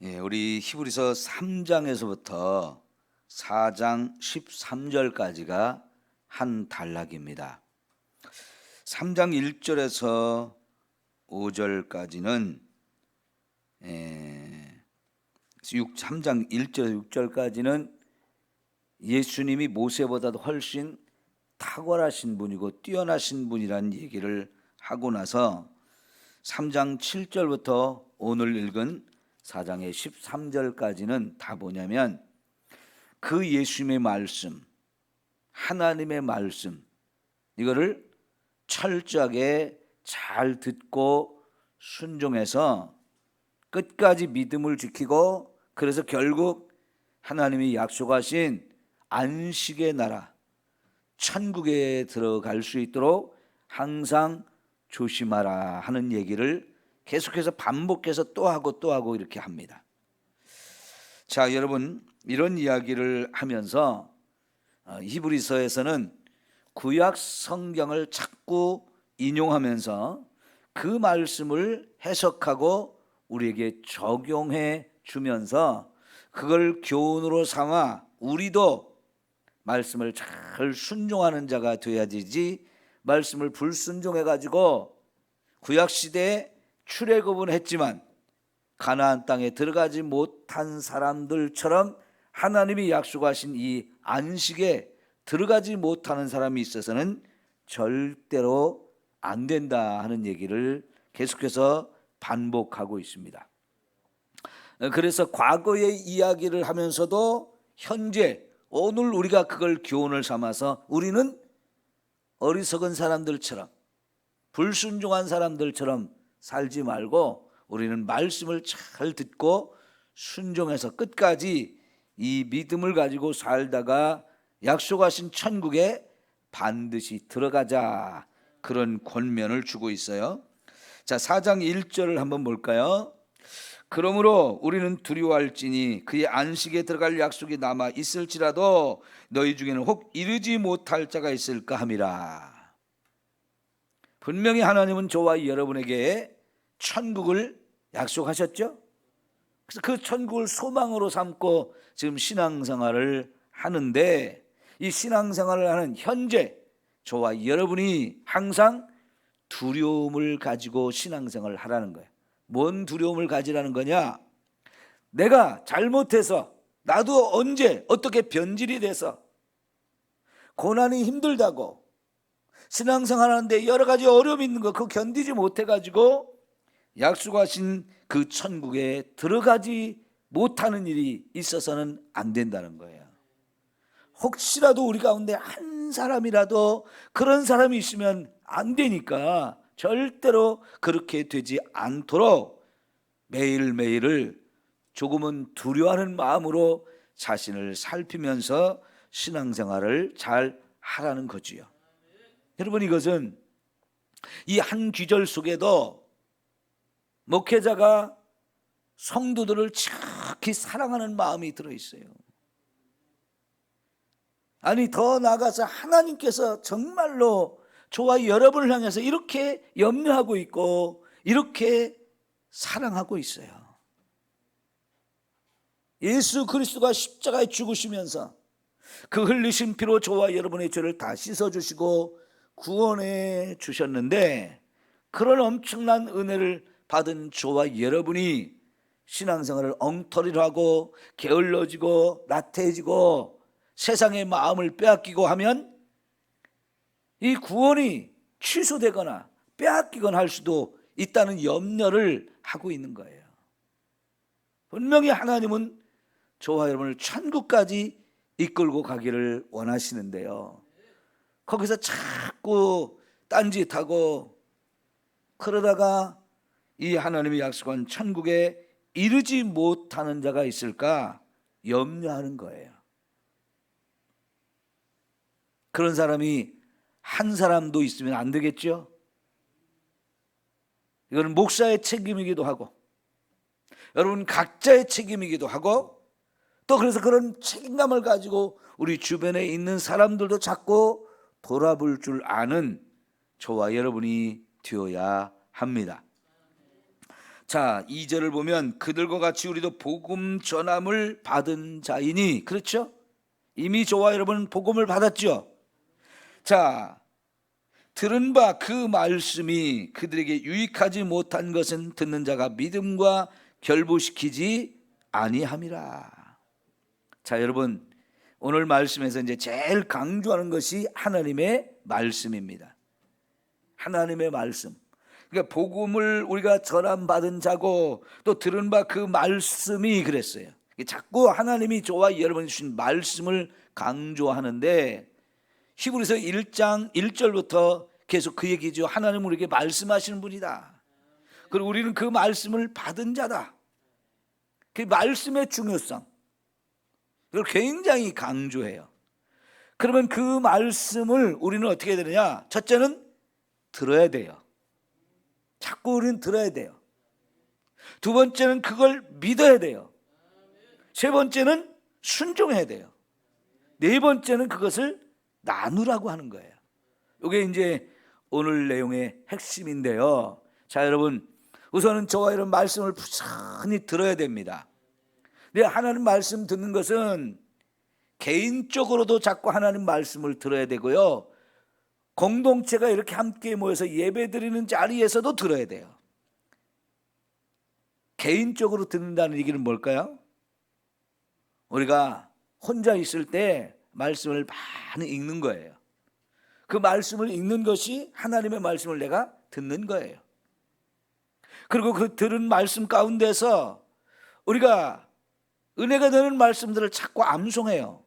우리 히브리서 3장에서부터 4장 13절까지가 한 단락입니다. 3장 1절에서 5절까지는 3장 1절 6절까지는 예수님이 모세보다도 훨씬 탁월하신 분이고 뛰어나신 분이라는 얘기를 하고 나서 3장 7절부터 오늘 읽은 4장의 13절까지는 다 뭐냐면 그 예수님의 말씀, 하나님의 말씀, 이거를 철저하게 잘 듣고 순종해서 끝까지 믿음을 지키고, 그래서 결국 하나님이 약속하신 안식의 나라, 천국에 들어갈 수 있도록 항상 조심하라 하는 얘기를 계속해서 반복해서 또 하고 이렇게 합니다. 자, 여러분, 이런 이야기를 하면서 히브리서에서는 구약 성경을 자꾸 인용하면서 그 말씀을 해석하고 우리에게 적용해 주면서 그걸 교훈으로 삼아 우리도 말씀을 잘 순종하는 자가 되어야 되지, 말씀을 불순종해 가지고 구약 시대에 출애굽은 했지만 가나안 땅에 들어가지 못한 사람들처럼 하나님이 약속하신 이 안식에 들어가지 못하는 사람이 있어서는 절대로 안 된다 하는 얘기를 계속해서 반복하고 있습니다. 그래서 과거의 이야기를 하면서도 현재 오늘 우리가 그걸 교훈을 삼아서 우리는 어리석은 사람들처럼, 불순종한 사람들처럼 살지 말고 우리는 말씀을 잘 듣고 순종해서 끝까지 이 믿음을 가지고 살다가 약속하신 천국에 반드시 들어가자, 그런 권면을 주고 있어요. 자, 4장 1절을 한번 볼까요? 그러므로 우리는 두려워할지니 그의 안식에 들어갈 약속이 남아 있을지라도 너희 중에는 혹 이르지 못할 자가 있을까 함이라. 분명히 하나님은 저와 여러분에게 천국을 약속하셨죠. 그래서 그 천국을 소망으로 삼고 지금 신앙생활을 하는데, 이 신앙생활을 하는 현재 저와 여러분이 항상 두려움을 가지고 신앙생활을 하라는 거예요. 뭔 두려움을 가지라는 거냐? 내가 잘못해서 나도 언제 어떻게 변질이 돼서 고난이 힘들다고 신앙생활 하는데 여러 가지 어려움이 있는 거, 그거 견디지 못해가지고 약속하신 그 천국에 들어가지 못하는 일이 있어서는 안 된다는 거예요. 혹시라도 우리 가운데 한 사람이라도 그런 사람이 있으면 안 되니까 절대로 그렇게 되지 않도록 매일매일을 조금은 두려워하는 마음으로 자신을 살피면서 신앙생활을 잘 하라는 거지요. 여러분, 이것은 이 한 귀절 속에도 목회자가 성도들을 지극히 사랑하는 마음이 들어있어요. 아니, 더 나아가서 하나님께서 정말로 저와 여러분을 향해서 이렇게 염려하고 있고 이렇게 사랑하고 있어요. 예수 그리스도가 십자가에 죽으시면서 그 흘리신 피로 저와 여러분의 죄를 다 씻어주시고 구원해 주셨는데, 그런 엄청난 은혜를 받은 저와 여러분이 신앙생활을 엉터리로 하고 게을러지고 나태해지고 세상의 마음을 빼앗기고 하면 이 구원이 취소되거나 빼앗기거나 할 수도 있다는 염려를 하고 있는 거예요. 분명히 하나님은 저와 여러분을 천국까지 이끌고 가기를 원하시는데요, 거기서 자꾸 딴짓하고 그러다가 이 하나님이 약속한 천국에 이르지 못하는 자가 있을까 염려하는 거예요. 그런 사람이 한 사람도 있으면 안 되겠죠. 이거는 목사의 책임이기도 하고 여러분 각자의 책임이기도 하고, 또 그래서 그런 책임감을 가지고 우리 주변에 있는 사람들도 자꾸 돌아볼 줄 아는 저와 여러분이 되어야 합니다. 자, 2절을 보면 그들과 같이 우리도 복음 전함을 받은 자이니, 그렇죠? 이미 저와 여러분 복음을 받았죠. 자, 들은 바 그 말씀이 그들에게 유익하지 못한 것은 듣는 자가 믿음과 결부시키지 아니함이라. 자, 여러분, 오늘 말씀에서 이제 제일 강조하는 것이 하나님의 말씀입니다. 하나님의 말씀. 그러니까 복음을 우리가 전함받은 자고 또 들은 바 그 말씀이 그랬어요. 자꾸 하나님이 저와 여러분이 주신 말씀을 강조하는데, 히브리서 1장 1절부터 계속 그 얘기죠. 하나님은 우리에게 말씀하시는 분이다. 그리고 우리는 그 말씀을 받은 자다. 그 말씀의 중요성, 그걸 굉장히 강조해요. 그러면 그 말씀을 우리는 어떻게 해야 되느냐? 첫째는 들어야 돼요. 자꾸 우리는 들어야 돼요. 두 번째는 그걸 믿어야 돼요. 세 번째는 순종해야 돼요. 네 번째는 그것을 나누라고 하는 거예요. 이게 이제 오늘 내용의 핵심인데요. 자, 여러분, 우선은 저와 이런 말씀을 부지런히 들어야 됩니다. 근데 하나님 말씀 듣는 것은 개인적으로도 자꾸 하나님 말씀을 들어야 되고요, 공동체가 이렇게 함께 모여서 예배드리는 자리에서도 들어야 돼요. 개인적으로 듣는다는 얘기는 뭘까요? 우리가 혼자 있을 때 말씀을 많이 읽는 거예요. 그 말씀을 읽는 것이 하나님의 말씀을 내가 듣는 거예요. 그리고 그 들은 말씀 가운데서 우리가 은혜가 되는 말씀들을 자꾸 암송해요.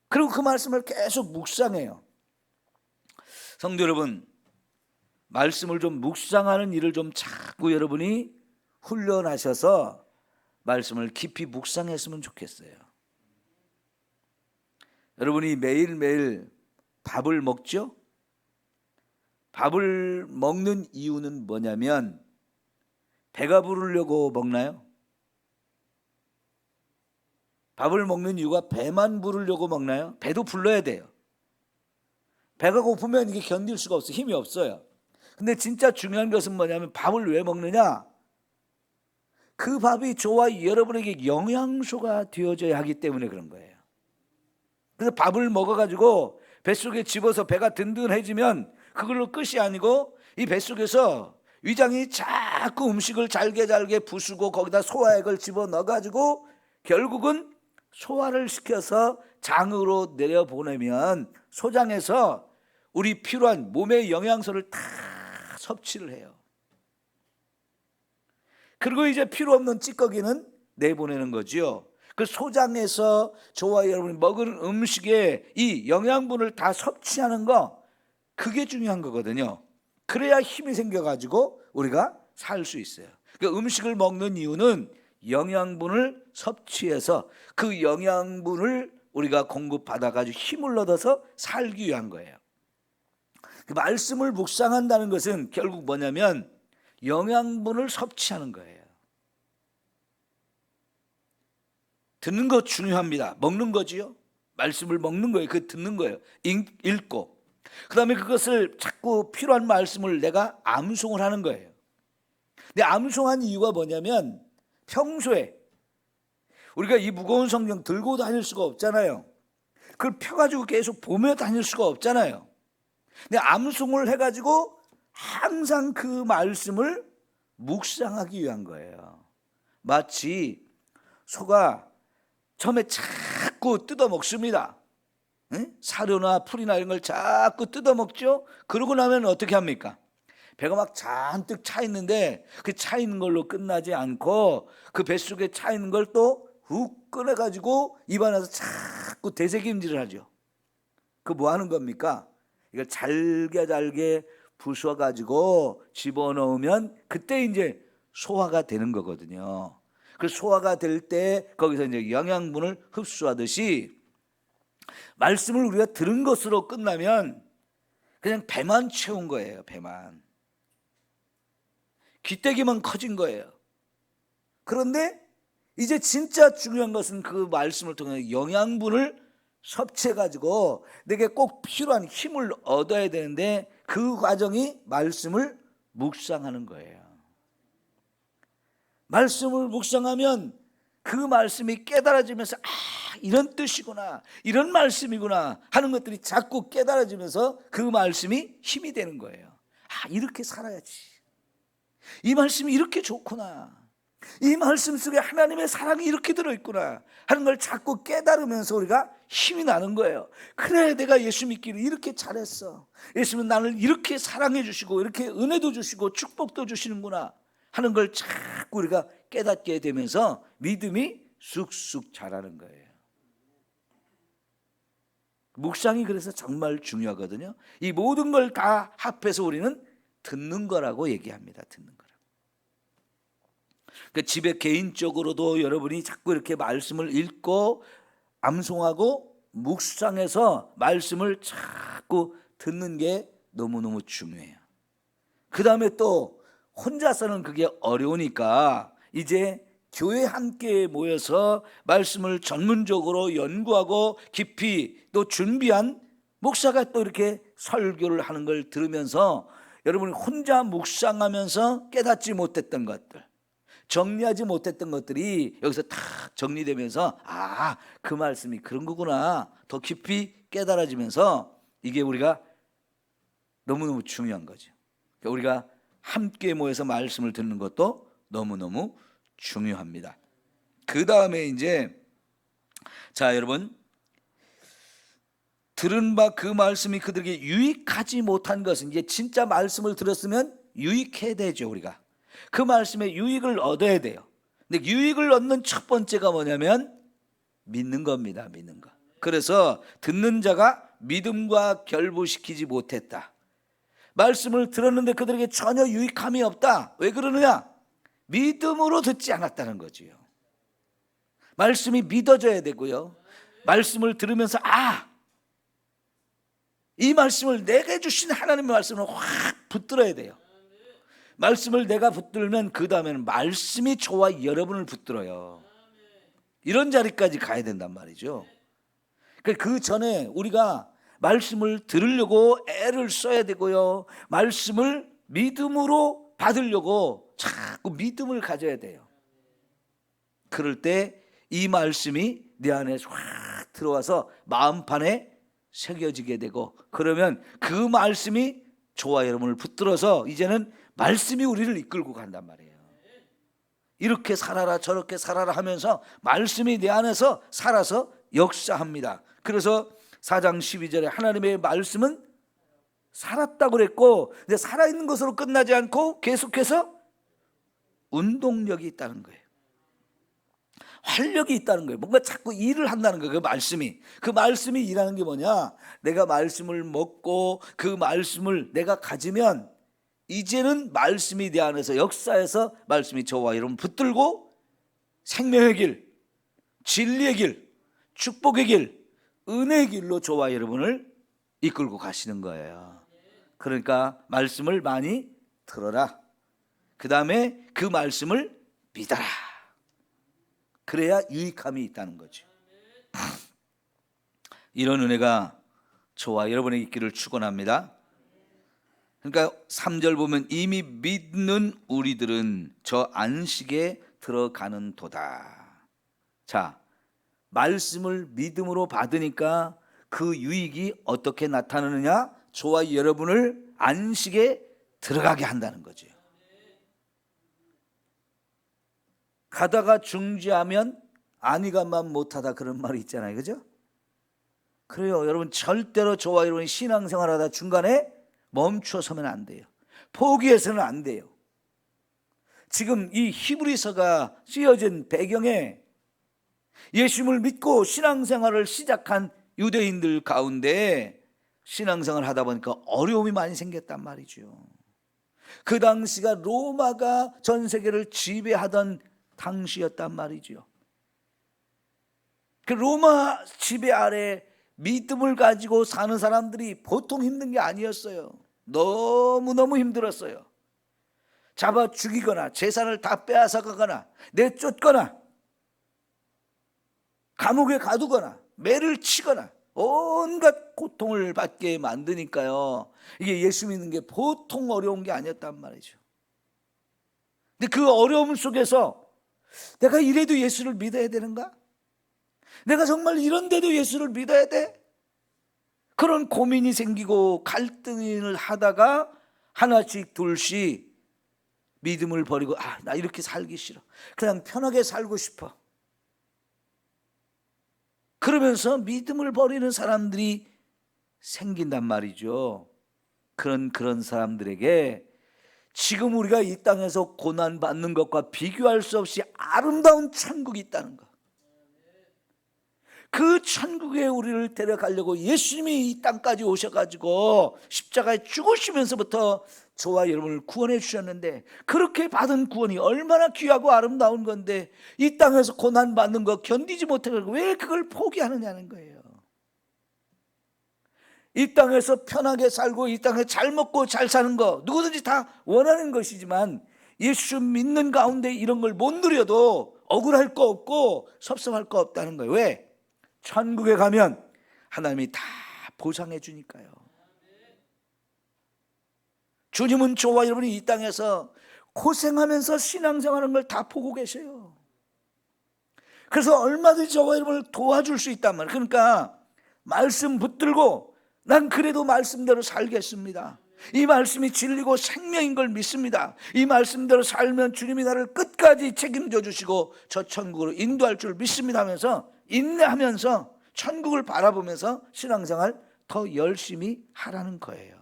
그리고 그 말씀을 계속 묵상해요. 성도 여러분, 말씀을 좀 묵상하는 일을 좀 자꾸 여러분이 훈련하셔서 말씀을 깊이 묵상했으면 좋겠어요. 여러분이 매일매일 밥을 먹죠? 밥을 먹는 이유는 뭐냐면 배가 부르려고 먹나요? 밥을 먹는 이유가 배만 부르려고 먹나요? 배도 불러야 돼요. 배가 고프면 이게 견딜 수가 없어요. 힘이 없어요. 근데 진짜 중요한 것은 뭐냐면 밥을 왜 먹느냐? 그 밥이 저와 여러분에게 영양소가 되어져야 하기 때문에 그런 거예요. 그래서 밥을 먹어가지고 뱃속에 집어서 배가 든든해지면 그걸로 끝이 아니고 이 뱃속에서 위장이 자꾸 음식을 잘게 부수고 거기다 소화액을 집어넣어가지고 결국은 소화를 시켜서 장으로 내려보내면 소장에서 우리 필요한 몸의 영양소를 다 섭취를 해요. 그리고 이제 필요 없는 찌꺼기는 내보내는 거지요. 그 소장에서 저와 여러분이 먹은 음식에 이 영양분을 다 섭취하는 거, 그게 중요한 거거든요. 그래야 힘이 생겨가지고 우리가 살 수 있어요. 그러니까 음식을 먹는 이유는 영양분을 섭취해서 그 영양분을 우리가 공급받아가지고 힘을 얻어서 살기 위한 거예요. 그 말씀을 묵상한다는 것은 결국 뭐냐면 영양분을 섭취하는 거예요. 듣는 거 중요합니다. 먹는 거지요. 말씀을 먹는 거예요. 그 듣는 거예요. 읽고 그 다음에 그것을 자꾸 필요한 말씀을 내가 암송을 하는 거예요. 근데 암송한 이유가 뭐냐면 평소에 우리가 이 무거운 성경 들고 다닐 수가 없잖아요. 그걸 펴가지고 계속 보며 다닐 수가 없잖아요. 근데 암송을 해가지고 항상 그 말씀을 묵상하기 위한 거예요. 마치 소가 처음에 자꾸 뜯어 먹습니다. 사료나 풀이나 이런 걸 자꾸 뜯어 먹죠. 그러고 나면 어떻게 합니까? 배가 막 잔뜩 차 있는데 그 차 있는 걸로 끝나지 않고 그 뱃속에 차 있는 걸 또 훅 꺼내가지고 입안에서 자꾸 되새김질을 하죠. 그 뭐 하는 겁니까? 이걸 잘게 부숴가지고 집어넣으면 그때 이제 소화가 되는 거거든요. 그 소화가 될 때 거기서 이제 영양분을 흡수하듯이 말씀을 우리가 들은 것으로 끝나면 그냥 배만 채운 거예요. 배만. 귀때기만 커진 거예요. 그런데 이제 진짜 중요한 것은 그 말씀을 통해 영양분을 섭취해가지고 내게 꼭 필요한 힘을 얻어야 되는데 그 과정이 말씀을 묵상하는 거예요. 말씀을 묵상하면 그 말씀이 깨달아지면서 이런 뜻이구나, 이런 말씀이구나 하는 것들이 자꾸 깨달아지면서 그 말씀이 힘이 되는 거예요. 이렇게 살아야지, 이 말씀이 이렇게 좋구나, 이 말씀 속에 하나님의 사랑이 이렇게 들어있구나 하는 걸 자꾸 깨달으면서 우리가 힘이 나는 거예요. 그래, 내가 예수 믿기를 이렇게 잘했어, 예수님은 나를 이렇게 사랑해 주시고 이렇게 은혜도 주시고 축복도 주시는구나 하는 걸 자꾸 우리가 깨닫게 되면서 믿음이 쑥쑥 자라는 거예요. 묵상이 그래서 정말 중요하거든요. 이 모든 걸 다 합해서 우리는 듣는 거라고 얘기합니다. 듣는 거라고. 그러니까 집에 개인적으로도 여러분이 자꾸 이렇게 말씀을 읽고 암송하고 묵상해서 말씀을 자꾸 듣는 게 너무너무 중요해요. 그 다음에 또 혼자서는 그게 어려우니까 이제 교회 함께 모여서 말씀을 전문적으로 연구하고 깊이 또 준비한 목사가 또 이렇게 설교를 하는 걸 들으면서 여러분이 혼자 묵상하면서 깨닫지 못했던 것들, 정리하지 못했던 것들이 여기서 탁 정리되면서 그 말씀이 그런 거구나 더 깊이 깨달아지면서 이게 우리가 너무너무 중요한 거죠. 우리가 함께 모여서 말씀을 듣는 것도 너무너무 중요합니다. 그 다음에 이제 여러분, 들은 바 그 말씀이 그들에게 유익하지 못한 것은, 이제 진짜 말씀을 들었으면 유익해야 되죠. 우리가 그 말씀에 유익을 얻어야 돼요. 근데 유익을 얻는 첫 번째가 뭐냐면 믿는 겁니다. 믿는 거. 그래서 듣는 자가 믿음과 결부시키지 못했다. 말씀을 들었는데 그들에게 전혀 유익함이 없다. 왜 그러느냐? 믿음으로 듣지 않았다는 거지요. 말씀이 믿어져야 되고요, 말씀을 들으면서 이 말씀을 내게 주신 하나님의 말씀을 확 붙들어야 돼요. 말씀을 내가 붙들면 그 다음에는 말씀이 저와 여러분을 붙들어요. 이런 자리까지 가야 된단 말이죠. 그 전에 우리가 말씀을 들으려고 애를 써야 되고요, 말씀을 믿음으로 받으려고 자꾸 믿음을 가져야 돼요. 그럴 때 이 말씀이 내 안에 확 들어와서 마음판에 새겨지게 되고, 그러면 그 말씀이 저와 여러분을 붙들어서 이제는 말씀이 우리를 이끌고 간단 말이에요. 이렇게 살아라 저렇게 살아라 하면서 말씀이 내 안에서 살아서 역사합니다. 그래서 4장 12절에 하나님의 말씀은 살았다고 그랬고, 근데 살아있는 것으로 끝나지 않고 계속해서 운동력이 있다는 거예요. 활력이 있다는 거예요. 뭔가 자꾸 일을 한다는 거예요. 그 말씀이 일하는 게 뭐냐? 내가 말씀을 먹고 그 말씀을 내가 가지면 이제는 말씀이 내 안에서 역사해서 말씀이 저와 여러분 붙들고 생명의 길, 진리의 길, 축복의 길, 은혜의 길로 저와 여러분을 이끌고 가시는 거예요. 그러니까 말씀을 많이 들어라. 그 다음에 그 말씀을 믿어라. 그래야 유익함이 있다는 거죠. 이런 은혜가 저와 여러분에게 있기를 축원합니다. 그러니까 3절 보면 이미 믿는 우리들은 저 안식에 들어가는 도다. 자, 말씀을 믿음으로 받으니까 그 유익이 어떻게 나타나느냐? 저와 여러분을 안식에 들어가게 한다는 거죠. 가다가 중지하면 아니가만 못하다, 그런 말이 있잖아요. 그죠? 그래요. 여러분, 절대로 저와 여러분이 신앙생활하다 중간에 멈춰서면 안 돼요. 포기해서는 안 돼요. 지금 이 히브리서가 쓰여진 배경에 예수님을 믿고 신앙생활을 시작한 유대인들 가운데 신앙생활을 하다 보니까 어려움이 많이 생겼단 말이죠. 그 당시가 로마가 전 세계를 지배하던 당시였단 말이죠. 그 로마 지배 아래 믿음을 가지고 사는 사람들이 보통 힘든 게 아니었어요. 너무너무 힘들었어요. 잡아 죽이거나 재산을 다 빼앗아가거나 내쫓거나 감옥에 가두거나 매를 치거나 온갖 고통을 받게 만드니까요, 이게 예수 믿는 게 보통 어려운 게 아니었단 말이죠. 근데 그 어려움 속에서 내가 이래도 예수를 믿어야 되는가? 내가 정말 이런데도 예수를 믿어야 돼? 그런 고민이 생기고 갈등을 하다가 하나씩 둘씩 믿음을 버리고, 나 이렇게 살기 싫어, 그냥 편하게 살고 싶어, 그러면서 믿음을 버리는 사람들이 생긴단 말이죠. 그런 사람들에게 지금 우리가 이 땅에서 고난받는 것과 비교할 수 없이 아름다운 천국이 있다는 것, 그 천국에 우리를 데려가려고 예수님이 이 땅까지 오셔가지고 십자가에 죽으시면서부터 저와 여러분을 구원해 주셨는데, 그렇게 받은 구원이 얼마나 귀하고 아름다운 건데 이 땅에서 고난받는 거 견디지 못해서 왜 그걸 포기하느냐는 거예요. 이 땅에서 편하게 살고 이 땅에 잘 먹고 잘 사는 거 누구든지 다 원하는 것이지만, 예수 믿는 가운데 이런 걸 못 누려도 억울할 거 없고 섭섭할 거 없다는 거예요. 왜? 천국에 가면 하나님이 다 보상해 주니까요. 주님은 저와 여러분이 이 땅에서 고생하면서 신앙생활하는 걸 다 보고 계셔요. 그래서 얼마든지 저와 여러분을 도와줄 수 있단 말이에요. 그러니까 말씀 붙들고 난 그래도 말씀대로 살겠습니다, 이 말씀이 진리고 생명인 걸 믿습니다, 이 말씀대로 살면 주님이 나를 끝까지 책임져 주시고 저 천국으로 인도할 줄 믿습니다 하면서 인내하면서 천국을 바라보면서 신앙생활 더 열심히 하라는 거예요.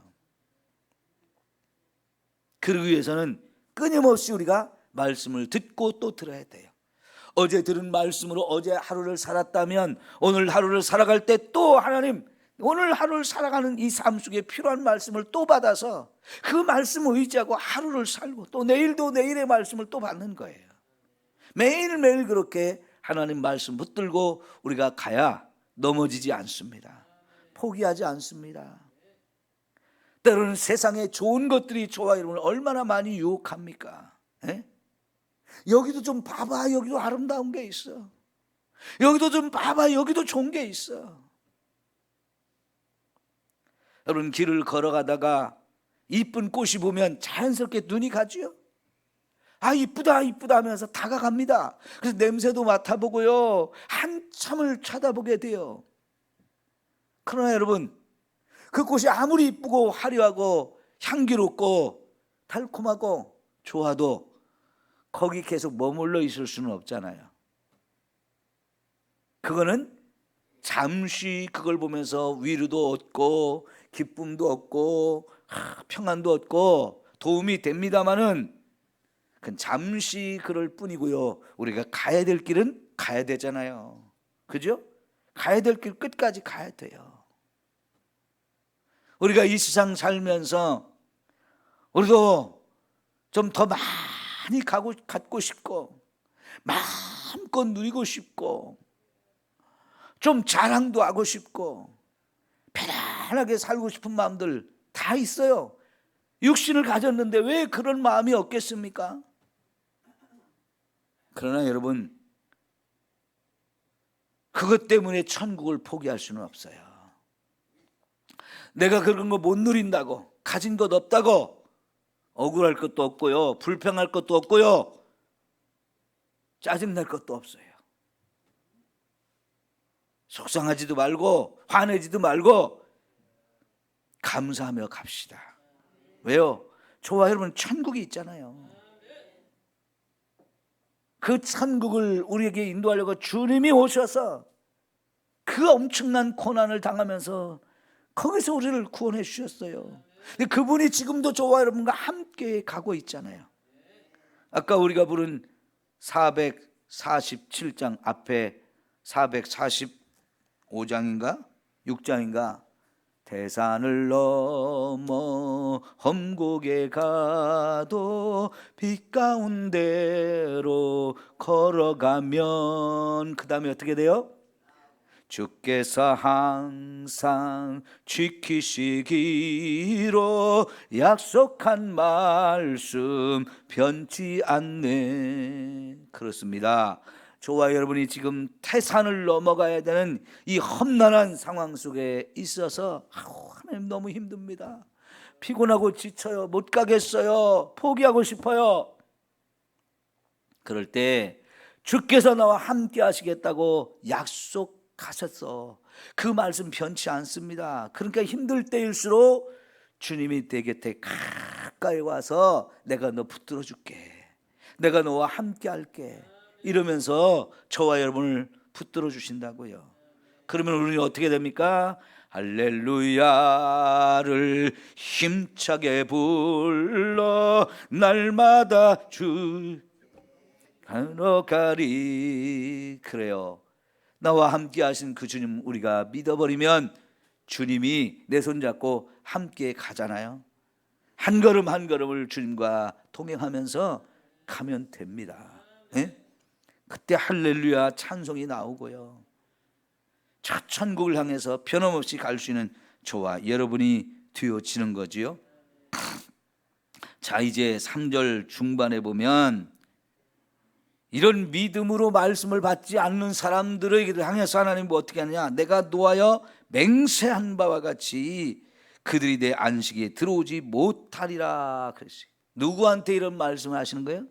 그러기 위해서는 끊임없이 우리가 말씀을 듣고 또 들어야 돼요. 어제 들은 말씀으로 어제 하루를 살았다면 오늘 하루를 살아갈 때 또 하나님, 오늘 하루를 살아가는 이 삶 속에 필요한 말씀을 또 받아서 그 말씀을 의지하고 하루를 살고, 또 내일도 내일의 말씀을 또 받는 거예요. 매일매일 그렇게 하나님 말씀 붙들고 우리가 가야 넘어지지 않습니다, 포기하지 않습니다. 때로는 세상에 좋은 것들이 저와 여러분을 얼마나 많이 유혹합니까? 여기도 좀 봐봐, 여기도 아름다운 게 있어, 여기도 좀 봐봐, 여기도 좋은 게 있어. 여러분, 길을 걸어가다가 이쁜 꽃이 보면 자연스럽게 눈이 가지요. 이쁘다 이쁘다 하면서 다가갑니다. 그래서 냄새도 맡아보고요, 한참을 쳐다보게 돼요. 그러나 여러분, 그 꽃이 아무리 이쁘고 화려하고 향기롭고 달콤하고 좋아도 거기 계속 머물러 있을 수는 없잖아요. 그거는 잠시 그걸 보면서 위로도 얻고 기쁨도 얻고 평안도 얻고 도움이 됩니다마는 그건 잠시 그럴 뿐이고요, 우리가 가야 될 길은 가야 되잖아요. 그죠? 가야 될 길 끝까지 가야 돼요. 우리가 이 세상 살면서 우리도 좀 더 많이 갖고 싶고 마음껏 누리고 싶고 좀 자랑도 하고 싶고 편안하게 살고 싶은 마음들 다 있어요. 육신을 가졌는데 왜 그런 마음이 없겠습니까? 그러나 여러분, 그것 때문에 천국을 포기할 수는 없어요. 내가 그런 거 못 누린다고, 가진 것 없다고 억울할 것도 없고요, 불평할 것도 없고요, 짜증날 것도 없어요. 속상하지도 말고 화내지도 말고 감사하며 갑시다. 왜요? 저와 여러분 천국이 있잖아요. 그 천국을 우리에게 인도하려고 주님이 오셔서 그 엄청난 고난을 당하면서 거기서 우리를 구원해 주셨어요. 근데 그분이 지금도 저와 여러분과 함께 가고 있잖아요. 아까 우리가 부른 447장 앞에 445장인가 6장인가, 대산을 넘어 험곡에 가도 빛 가운데로 걸어가면, 그 다음에 어떻게 돼요? 주께서 항상 지키시기로 약속한 말씀 변치 않네. 그렇습니다. 저와 여러분이 지금 태산을 넘어가야 되는 이 험난한 상황 속에 있어서 하나님 너무 힘듭니다. 피곤하고 지쳐요. 못 가겠어요. 포기하고 싶어요. 그럴 때 주께서 나와 함께 하시겠다고 약속하셨어. 그 말씀 변치 않습니다. 그러니까 힘들 때일수록 주님이 내 곁에 가까이 와서 내가 너 붙들어 줄게, 내가 너와 함께 할게 이러면서 저와 여러분을 붙들어 주신다고요. 그러면 우리는 어떻게 됩니까? 할렐루야를 힘차게 불러 날마다 주 하러 가리. 그래요. 나와 함께 하신 그 주님 우리가 믿어버리면 주님이 내 손잡고 함께 가잖아요. 한 걸음 한 걸음을 주님과 동행하면서 가면 됩니다. 예? 그때 할렐루야 찬송이 나오고요. 저 천국을 향해서 변함없이 갈 수 있는 저와 여러분이 되어지는 거지요. 자, 이제 3절 중반에 보면 이런 믿음으로 말씀을 받지 않는 사람들을 향해서 하나님이 어떻게 하느냐, 내가 노하여 맹세한 바와 같이 그들이 내 안식에 들어오지 못하리라 그랬어요. 누구한테 이런 말씀을 하시는 거예요?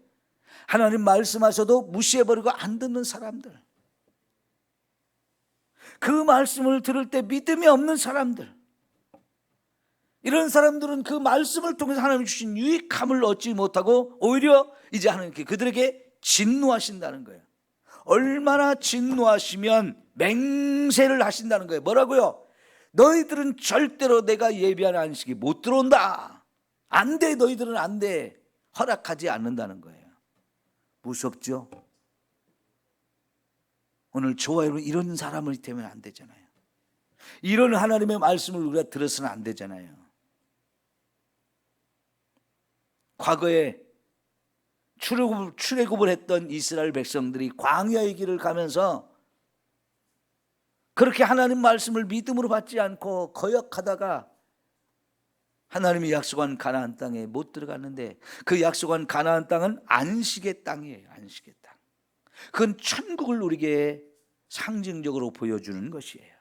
하나님 말씀하셔도 무시해버리고 안 듣는 사람들, 그 말씀을 들을 때 믿음이 없는 사람들, 이런 사람들은 그 말씀을 통해서 하나님 주신 유익함을 얻지 못하고 오히려 이제 하나님께 그들에게 진노하신다는 거예요. 얼마나 진노하시면 맹세를 하신다는 거예요. 뭐라고요? 너희들은 절대로 내가 예비한 안식이 못 들어온다. 안 돼, 너희들은 안 돼. 허락하지 않는다는 거예요. 무섭죠? 오늘 저와 여러분 이런 사람을 되면 안 되잖아요. 이런 하나님의 말씀을 우리가 들어서는 안 되잖아요. 과거에 출애굽을 했던 이스라엘 백성들이 광야의 길을 가면서 그렇게 하나님 말씀을 믿음으로 받지 않고 거역하다가 하나님이 약속한 가나안 땅에 못 들어갔는데, 그 약속한 가나안 땅은 안식의 땅이에요. 안식의 땅. 그건 천국을 우리에게 상징적으로 보여주는 것이에요.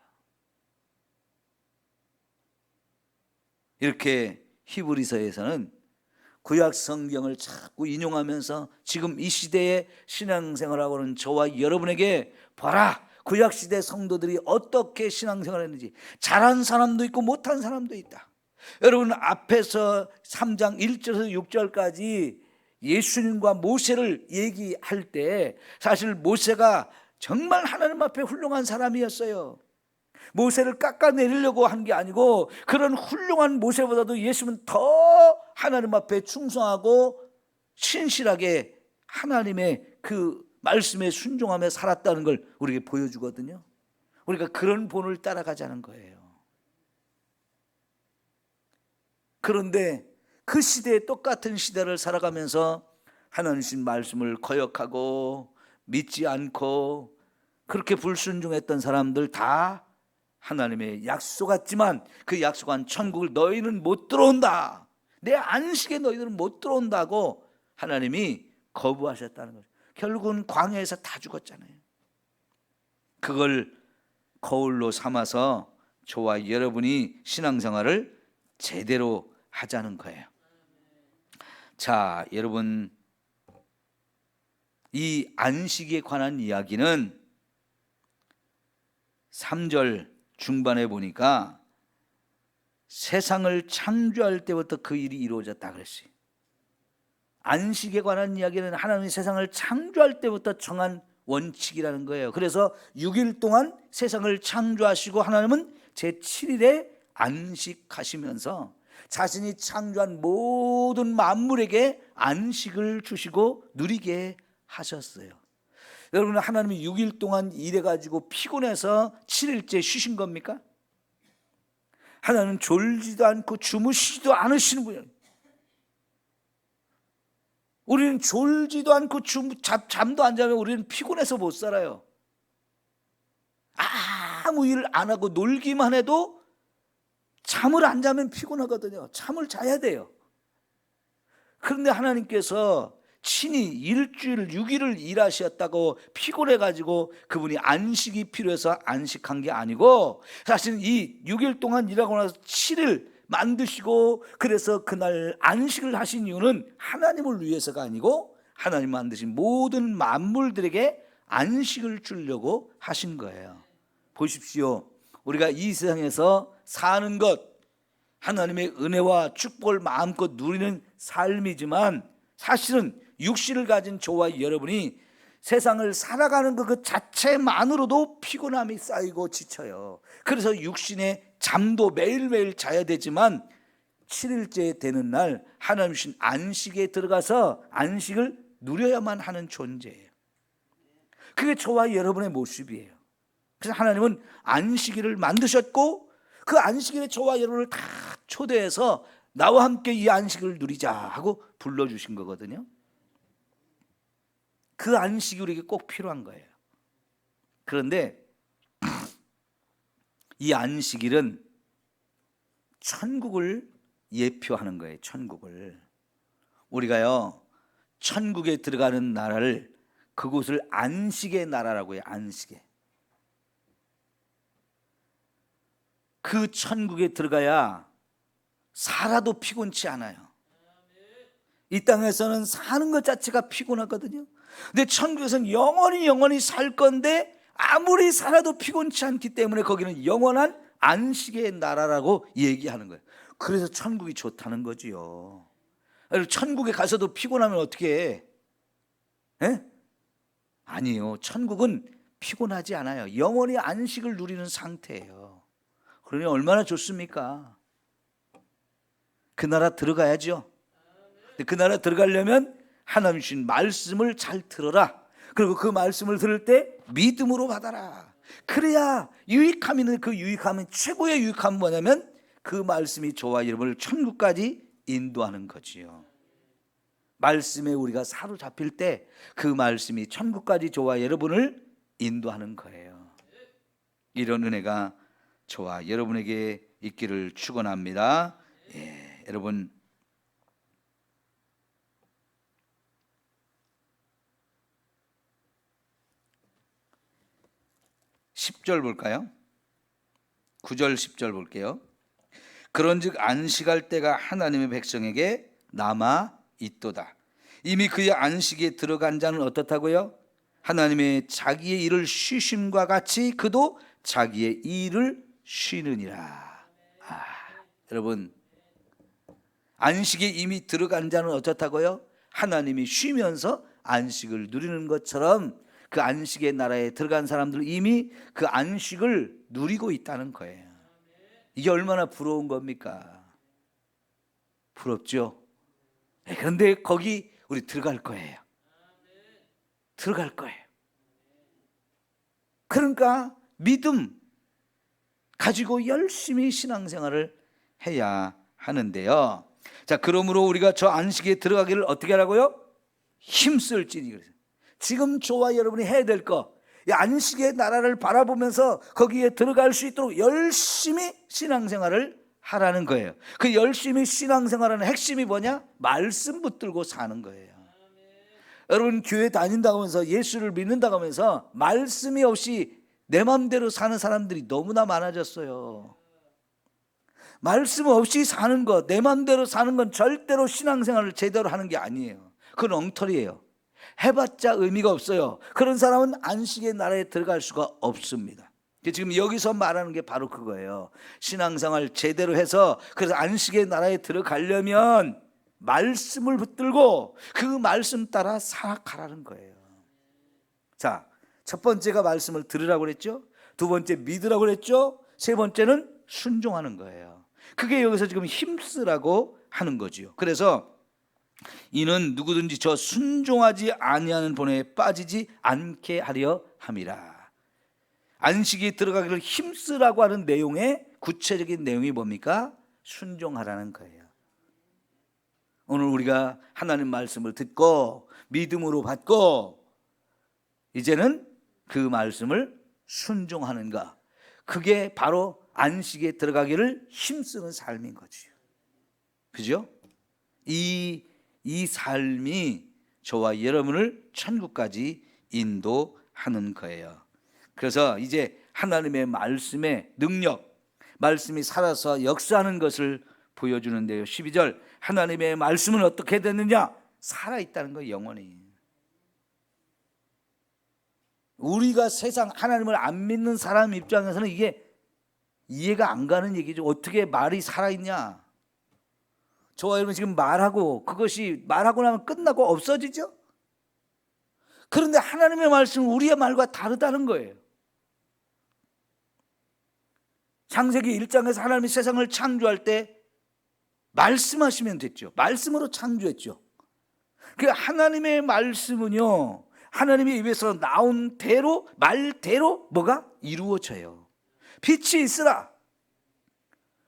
이렇게 히브리서에서는 구약 성경을 자꾸 인용하면서 지금 이 시대에 신앙생활하고 하는 저와 여러분에게 봐라, 구약 시대 성도들이 어떻게 신앙생활을 했는지. 잘한 사람도 있고 못한 사람도 있다. 여러분 앞에서 3장 1절에서 6절까지 예수님과 모세를 얘기할 때 사실 모세가 정말 하나님 앞에 훌륭한 사람이었어요. 모세를 깎아내리려고 한 게 아니고 그런 훌륭한 모세보다도 예수는 더 하나님 앞에 충성하고 신실하게 하나님의 그 말씀에 순종하며 살았다는 걸 우리에게 보여주거든요. 우리가 그런 본을 따라가자는 거예요. 그런데 그 시대에 똑같은 시대를 살아가면서 하나님 신 말씀을 거역하고 믿지 않고 그렇게 불순종했던 사람들 다 하나님의 약속했지만 그 약속한 천국을 너희는 못 들어온다, 내 안식에 너희들은 못 들어온다고 하나님이 거부하셨다는 거죠. 결국은 광야에서 다 죽었잖아요. 그걸 거울로 삼아서 저와 여러분이 신앙생활을 제대로 하자는 거예요. 자, 여러분, 이 안식에 관한 이야기는 3절 중반에 보니까 세상을 창조할 때부터 그 일이 이루어졌다 그랬어요. 안식에 관한 이야기는 하나님이 세상을 창조할 때부터 정한 원칙이라는 거예요. 그래서 6일 동안 세상을 창조하시고 하나님은 제7일에 안식하시면서 자신이 창조한 모든 만물에게 안식을 주시고 누리게 하셨어요. 여러분, 하나님이 6일 동안 일해가지고 피곤해서 7일째 쉬신 겁니까? 하나님은 졸지도 않고 주무시지도 않으시는 분이에요. 우리는 졸지도 않고 잠도 안 자면 우리는 피곤해서 못 살아요. 아무 일 안 하고 놀기만 해도 잠을 안 자면 피곤하거든요. 잠을 자야 돼요. 그런데 하나님께서 친히 일주일 6일을 일하셨다고 피곤해가지고 그분이 안식이 필요해서 안식한 게 아니고, 사실은 이 6일 동안 일하고 나서 7일 만드시고 그래서 그날 안식을 하신 이유는 하나님을 위해서가 아니고 하나님 만드신 모든 만물들에게 안식을 주려고 하신 거예요. 보십시오. 우리가 이 세상에서 사는 것, 하나님의 은혜와 축복을 마음껏 누리는 삶이지만 사실은 육신을 가진 저와 여러분이 세상을 살아가는 것 그 자체만으로도 피곤함이 쌓이고 지쳐요. 그래서 육신의 잠도 매일매일 자야 되지만 7일째 되는 날 하나님 주신 안식에 들어가서 안식을 누려야만 하는 존재예요. 그게 저와 여러분의 모습이에요. 그래서 하나님은 안식일을 만드셨고 그 안식일에 저와 여러분을 다 초대해서 나와 함께 이 안식을 누리자 하고 불러주신 거거든요. 그 안식이 우리에게 꼭 필요한 거예요. 그런데 이 안식일은 천국을 예표하는 거예요. 천국을. 우리가요 천국에 들어가는 나라를 그곳을 안식의 나라라고 해요. 안식의. 그 천국에 들어가야 살아도 피곤치 않아요. 이 땅에서는 사는 것 자체가 피곤하거든요. 근데 천국에서는 영원히 살 건데 아무리 살아도 피곤치 않기 때문에 거기는 영원한 안식의 나라라고 얘기하는 거예요. 그래서 천국이 좋다는 거지요. 천국에 가서도 피곤하면 어떻게 해? 아니에요. 천국은 피곤하지 않아요. 영원히 안식을 누리는 상태예요. 그러니 얼마나 좋습니까? 그 나라 들어가야죠. 그 나라 들어가려면 하나님 주신 말씀을 잘 들어라. 그리고 그 말씀을 들을 때 믿음으로 받아라. 그래야 유익함이 있는 그 유익함은 최고의 유익함은 뭐냐면 그 말씀이 저와 여러분을 천국까지 인도하는 거지요. 말씀에 우리가 사로잡힐 때 그 말씀이 천국까지 저와 여러분을 인도하는 거예요. 이런 은혜가 저와 여러분에게 있기를 축원합니다. 예, 여러분 10절 볼까요? 9절 10절 볼게요. 그런즉 안식할 때가 하나님의 백성에게 남아 있도다. 이미 그의 안식에 들어간 자는 어떻다고요? 하나님의 자기의 일을 쉬심과 같이 그도 자기의 일을 쉬느니라. 여러분 안식에 이미 들어간 자는 어떻다고요? 하나님이 쉬면서 안식을 누리는 것처럼 그 안식의 나라에 들어간 사람들은 이미 그 안식을 누리고 있다는 거예요. 이게 얼마나 부러운 겁니까? 부럽죠? 그런데 거기 우리 들어갈 거예요. 들어갈 거예요. 그러니까 믿음 가지고 열심히 신앙생활을 해야 하는데요. 자, 그러므로 우리가 저 안식에 들어가기를 어떻게 하라고요? 힘쓸지니. 그래서 지금 저와 여러분이 해야 될 거, 이 안식의 나라를 바라보면서 거기에 들어갈 수 있도록 열심히 신앙생활을 하라는 거예요. 그 열심히 신앙생활하는 핵심이 뭐냐? 말씀 붙들고 사는 거예요. 여러분 교회 다닌다고 하면서 예수를 믿는다고 하면서 말씀이 없이 내 마음대로 사는 사람들이 너무나 많아졌어요. 말씀 없이 사는 것, 내 마음대로 사는 건 절대로 신앙생활을 제대로 하는 게 아니에요. 그건 엉터리예요. 해봤자 의미가 없어요. 그런 사람은 안식의 나라에 들어갈 수가 없습니다. 지금 여기서 말하는 게 바로 그거예요. 신앙생활 제대로 해서 그래서 안식의 나라에 들어가려면 말씀을 붙들고 그 말씀 따라 살아가라는 거예요. 자, 첫 번째가 말씀을 들으라고 그랬죠. 두 번째 믿으라고 그랬죠. 세 번째는 순종하는 거예요. 그게 여기서 지금 힘쓰라고 하는 거지요. 그래서 이는 누구든지 저 순종하지 아니하는 본에 빠지지 않게 하려 함이라. 안식이 들어가기를 힘쓰라고 하는 내용의 구체적인 내용이 뭡니까? 순종하라는 거예요. 오늘 우리가 하나님 말씀을 듣고 믿음으로 받고 이제는 그 말씀을 순종하는가, 그게 바로 안식에 들어가기를 힘쓰는 삶인 거지요. 그죠? 이 삶이 저와 여러분을 천국까지 인도하는 거예요. 그래서 이제 하나님의 말씀의 능력, 말씀이 살아서 역사하는 것을 보여주는데요. 12절 하나님의 말씀은 어떻게 됐느냐? 살아있다는 거예요. 영원히. 우리가 세상 하나님을 안 믿는 사람 입장에서는 이게 이해가 안 가는 얘기죠. 어떻게 말이 살아있냐? 저와 여러분 지금 말하고 그것이 말하고 나면 끝나고 없어지죠? 그런데 하나님의 말씀은 우리의 말과 다르다는 거예요. 창세기 1장에서 하나님이 세상을 창조할 때 말씀하시면 됐죠. 말씀으로 창조했죠. 그 하나님의 말씀은요, 하나님의 입에서 나온 대로, 말대로 뭐가 이루어져요. 빛이 있으라.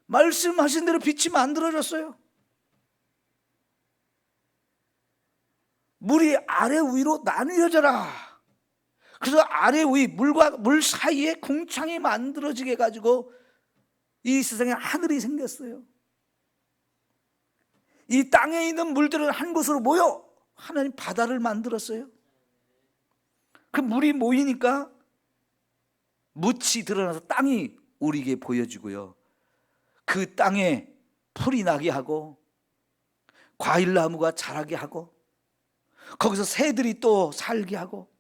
말씀하신 대로 빛이 만들어졌어요. 물이 아래 위로 나뉘어져라. 그래서 아래 위 물과 물 사이에 궁창이 만들어지게 해가지고 이 세상에 하늘이 생겼어요. 이 땅에 있는 물들은 한 곳으로 모여 하나님 바다를 만들었어요. 그 물이 모이니까 묻이 드러나서 땅이 우리에게 보여지고요. 그 땅에 풀이 나게 하고 과일나무가 자라게 하고 거기서 새들이 또 살게 하고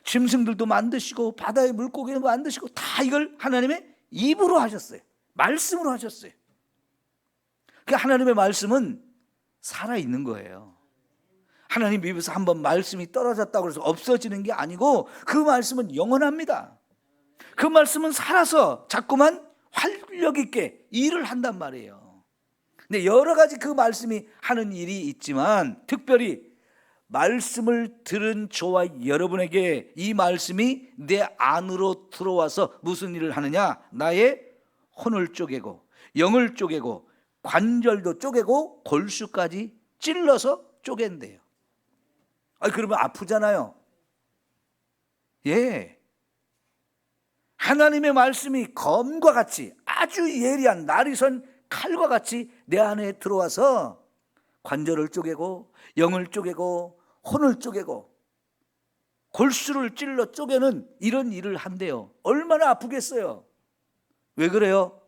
짐승들도 만드시고 바다의 물고기도 만드시고 다 이걸 하나님의 입으로 하셨어요. 말씀으로 하셨어요. 그 하나님의 말씀은 살아있는 거예요. 하나님 입에서 한번 말씀이 떨어졌다고 해서 없어지는 게 아니고 그 말씀은 영원합니다. 그 말씀은 살아서 자꾸만 활력 있게 일을 한단 말이에요. 근데 여러 가지 그 말씀이 하는 일이 있지만 특별히 말씀을 들은 저와 여러분에게 이 말씀이 내 안으로 들어와서 무슨 일을 하느냐? 나의 혼을 쪼개고 영을 쪼개고 관절도 쪼개고 골수까지 찔러서 쪼갠대요. 그러면 아프잖아요. 예. 하나님의 말씀이 검과 같이 아주 예리한 날이 선 칼과 같이 내 안에 들어와서 관절을 쪼개고 영을 쪼개고 혼을 쪼개고 골수를 찔러 쪼개는 이런 일을 한대요. 얼마나 아프겠어요. 왜 그래요?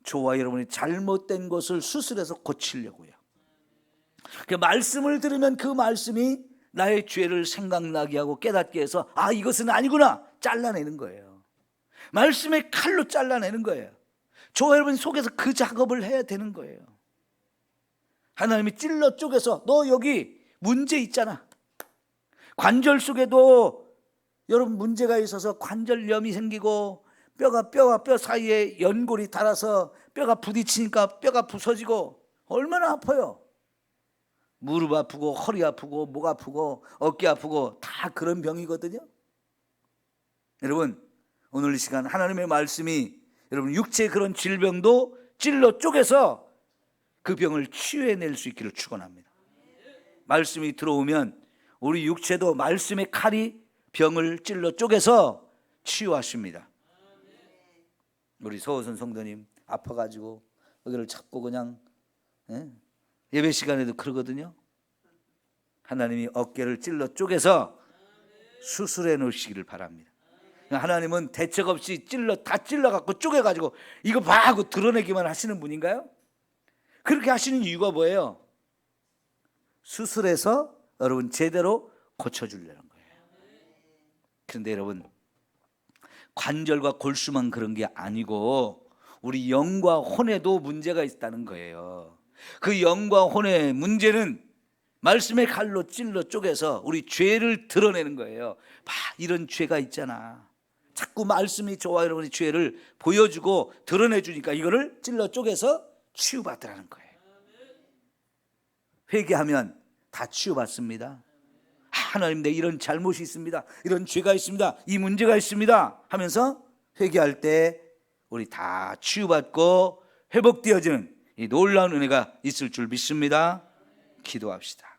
저와 여러분이 잘못된 것을 수술해서 고치려고요. 그 말씀을 들으면 그 말씀이 나의 죄를 생각나게 하고 깨닫게 해서 이것은 아니구나 잘라내는 거예요. 말씀의 칼로 잘라내는 거예요. 저와 여러분 속에서 그 작업을 해야 되는 거예요. 하나님이 찔러 쪼개서 너 여기 문제 있잖아. 관절 속에도 여러분 문제가 있어서 관절염이 생기고 뼈와 뼈 사이에 연골이 닳아서 뼈가 부딪히니까 뼈가 부서지고 얼마나 아파요. 무릎 아프고 허리 아프고 목 아프고 어깨 아프고 다 그런 병이거든요. 여러분 오늘 이 시간 하나님의 말씀이 여러분 육체의 그런 질병도 찔러 쪼개서 그 병을 치유해낼 수 있기를 축원합니다. 말씀이 들어오면 우리 육체도 말씀의 칼이 병을 찔러 쪼개서 치유하십니다. 우리 서호선 성도님 아파가지고 여기를 자꾸 그냥 예배 시간에도 그러거든요. 하나님이 어깨를 찔러 쪼개서 수술해 놓으시기를 바랍니다. 하나님은 대책 없이 다 찔러갖고 쪼개가지고 이거 봐 하고 드러내기만 하시는 분인가요? 그렇게 하시는 이유가 뭐예요? 수술해서 여러분 제대로 고쳐주려는 거예요. 그런데 여러분 관절과 골수만 그런 게 아니고 우리 영과 혼에도 문제가 있다는 거예요. 그 영과 혼의 문제는 말씀의 칼로 찔러 쪼개서 우리 죄를 드러내는 거예요. 봐, 이런 죄가 있잖아. 자꾸 말씀이 저와 여러분의 죄를 보여주고 드러내주니까 이거를 찔러 쪼개서 치유받으라는 거예요. 회개하면 다 치유받습니다. 하나님 내 이런 잘못이 있습니다. 이런 죄가 있습니다. 이 문제가 있습니다 하면서 회개할 때 우리 다 치유받고 회복되어지는 이 놀라운 은혜가 있을 줄 믿습니다. 기도합시다.